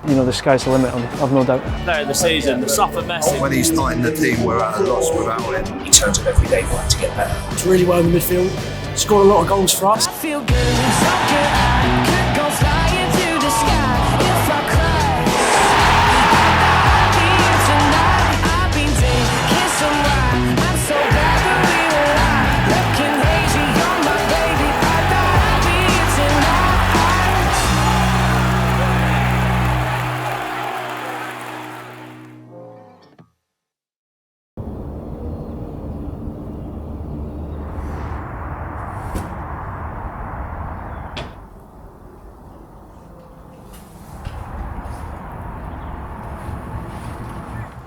you know, the sky's the limit, I've no doubt. Player of the season, the suffered massive. When he's not in the team, we're at a loss without him. He turns up every day wanting to get better. It's really well in the midfield, scored a lot of goals for us. I feel good, so good, I could go flying through the sky if I cried. I'll be here tonight, I've been taking some ride. I'm so glad that we were alive. Looking hazy, you're my baby. I thought I'd be here tonight.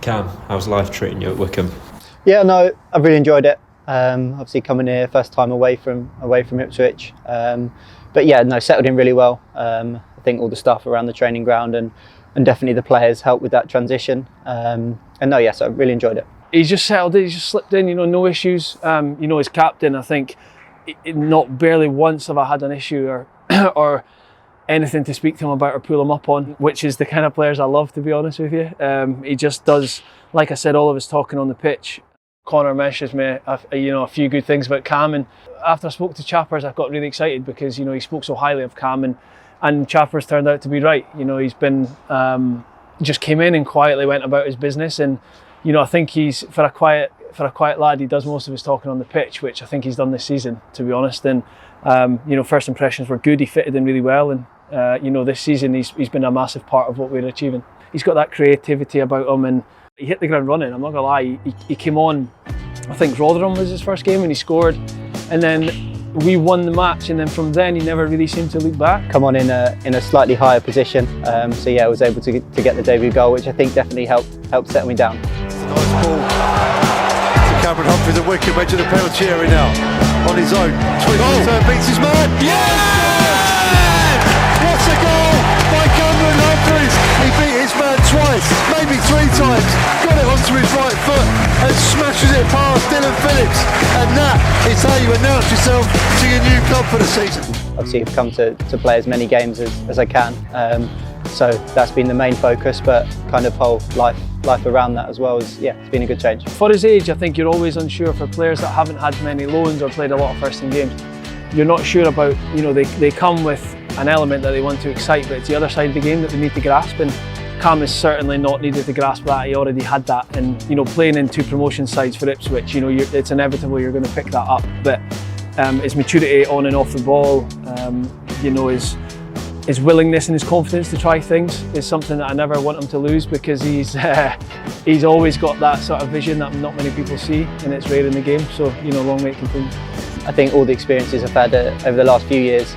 Cam, how's life treating you at Wycombe? Yeah, no, I've really enjoyed it. Obviously coming here, first time away from Ipswich. But yeah, no, settled in really well. I think all the staff around the training ground and definitely the players helped with that transition. And no, yes, I really enjoyed it. He's just settled in, he's just slipped in, you know, no issues. You know, as captain, I think not barely once have I had an issue or or anything to speak to him about or pull him up on, which is the kind of players I love, to be honest with you. He just does, like I said, all of his talking on the pitch. Connor mentions me, you know, a few good things about Cam, and after I spoke to Chappers, I got really excited because, you know, he spoke so highly of Cam, and Chappers turned out to be right. You know, he's been just came in and quietly went about his business, and you know, I think he's for a quiet lad, he does most of his talking on the pitch, which I think he's done this season, to be honest. And you know, first impressions were good. He fitted in really well, and you know, this season he's been a massive part of what we're achieving. He's got that creativity about him, and he hit the ground running. I'm not gonna lie, he came on, I think Rotherham was his first game, and he scored, and then we won the match, and then from then he never really seemed to look back. Come on in a slightly higher position, so yeah, I was able to get the debut goal, which I think definitely helped settle me down. It's a nice ball to Cameron Humphreys at Wycombe, edge of the penalty area now, on his own. Twists beats his man. Yeah! What a goal by Cameron Humphreys! He beat his man twice, maybe three times, got it onto his right foot and smashes it past Dylan Phillips, and that is how you announce yourself to your new club for the season. Obviously I've come to play as many games as I can, so that's been the main focus, but kind of whole life around that as well is, yeah, it's been a good change. For his age, I think you're always unsure for players that haven't had many loans or played a lot of first team games. You're not sure about, you know, they come with an element that they want to excite, but it's the other side of the game that they need to grasp, and Cam is certainly not needed to grasp that. He already had that, and you know, playing in two promotion sides for Ipswich, you know, it's inevitable you're going to pick that up. But his maturity on and off the ball, you know, his willingness and his confidence to try things is something that I never want him to lose, because he's always got that sort of vision that not many people see, and it's rare in the game. So, you know, long may it continue. I think all the experiences I've had over the last few years,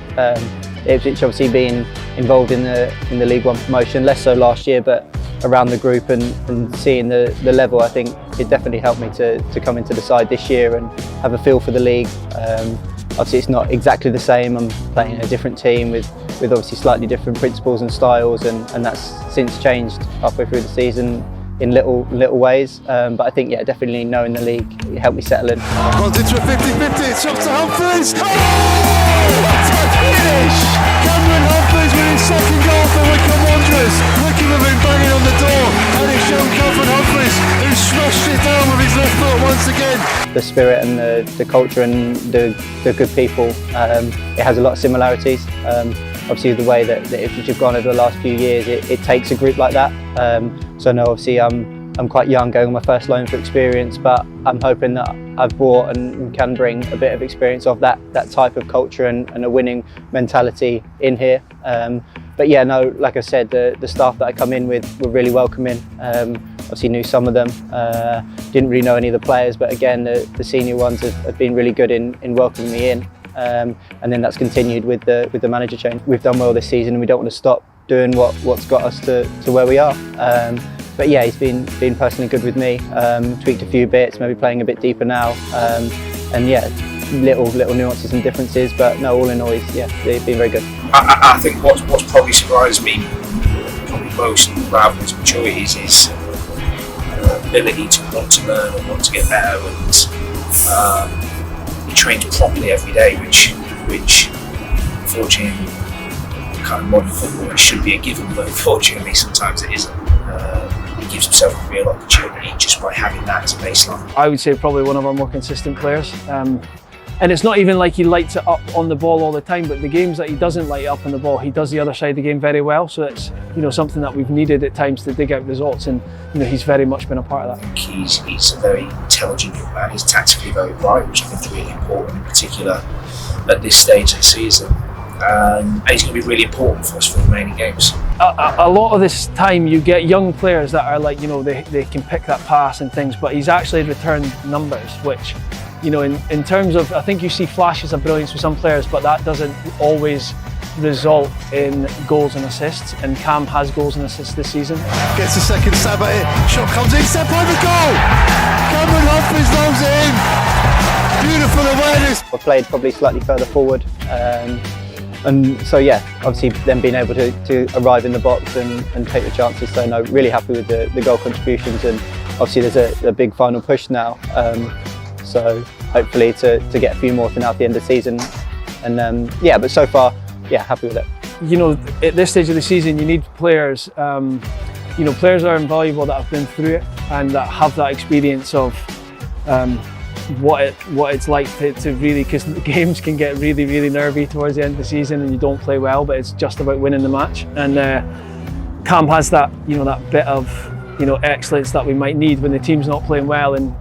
Ipswich obviously being involved in the League One promotion, less so last year, but around the group and seeing the level, I think it definitely helped me to come into the side this year and have a feel for the league. Obviously it's not exactly the same, I'm playing in a different team with obviously slightly different principles and styles, and that's since changed halfway through the season in little ways, but I think, yeah, definitely knowing the league, it helped me settle in. Runs into a 50-50, it's up to Humphreys. Oh, what a finish! Cameron Humphreys with his second goal for Wycombe Wanderers. Wycombe have been banging on the door, and it's shown Cameron Humphreys who smashed it down with his left foot once again. The spirit and the culture and the good people, it has a lot of similarities. Obviously the way that Ipswich have gone over the last few years, it takes a group like that. So no, obviously I'm quite young, going on my first loan for experience, but I'm hoping that I've brought and can bring a bit of experience of that type of culture and a winning mentality in here. But yeah, no, like I said, the staff that I come in with were really welcoming. Obviously knew some of them, didn't really know any of the players, but again, the senior ones have been really good in welcoming me in. And then that's continued with the manager change. We've done well this season, and we don't want to stop doing what's got us to where we are. But yeah, he's been personally good with me. Tweaked a few bits, maybe playing a bit deeper now, and yeah, little nuances and differences. But no, all in all, they've been very good. I think what's probably surprised me probably most, rather than his maturity, is his ability to want to learn and want to get better, and he trains properly every day, which unfortunately kind of modern football, it should be a given, but unfortunately sometimes it isn't. He gives himself a real opportunity just by having that as a baseline. I would say probably one of our more consistent players. And it's not even like he lights it up on the ball all the time, but the games that he doesn't light up on the ball, he does the other side of the game very well. So it's, you know, something that we've needed at times to dig out results, and you know, he's very much been a part of that. He's a very intelligent young man. He's tactically very bright, which I think is really important, in particular at this stage of the season. And he's going to be really important for us for the remaining games. A lot of this time you get young players that are like, you know, they can pick that pass and things, but he's actually returned numbers, which, you know, in terms of, I think you see flashes of brilliance with some players, but that doesn't always result in goals and assists, and Cam has goals and assists this season. Gets a second stab at it, shot comes in, step over goal! Cameron Humphreys loves it in! Beautiful awareness! I played probably slightly further forward, and so yeah, obviously then being able to arrive in the box and take the chances. So no, really happy with the goal contributions, and obviously there's a big final push now. So hopefully to get a few more to now at the end of the season, and yeah, but so far, yeah, happy with it. You know, at this stage of the season, you need players. You know, players are invaluable that have been through it and that have that experience of what it's like to really, because the games can get really nervy towards the end of the season and you don't play well, but it's just about winning the match. And Cam has that, you know, that bit of, you know, excellence that we might need when the team's not playing well, and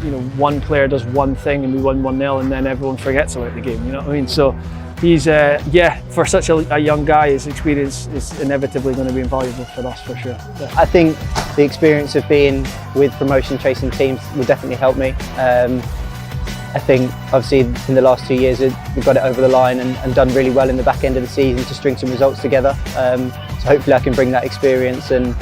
you know, one player does one thing and we win 1-0 and then everyone forgets about the game, you know what I mean? So he's, yeah, for such a young guy, his experience is inevitably going to be invaluable for us, for sure. Yeah. I think the experience of being with promotion chasing teams will definitely help me. I think obviously in the last 2 years we've got it over the line and done really well in the back end of the season to string some results together. So hopefully I can bring that experience and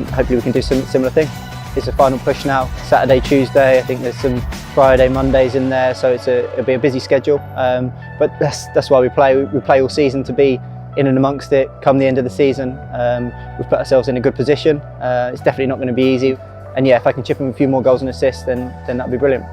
hopefully we can do some similar thing. It's a final push now, Saturday, Tuesday. I think there's some Friday, Mondays in there, so it'll be a busy schedule. But that's why we play. We play all season to be in and amongst it. Come the end of the season, we've put ourselves in a good position. It's definitely not going to be easy. And yeah, if I can chip in a few more goals and assists, then that'd be brilliant.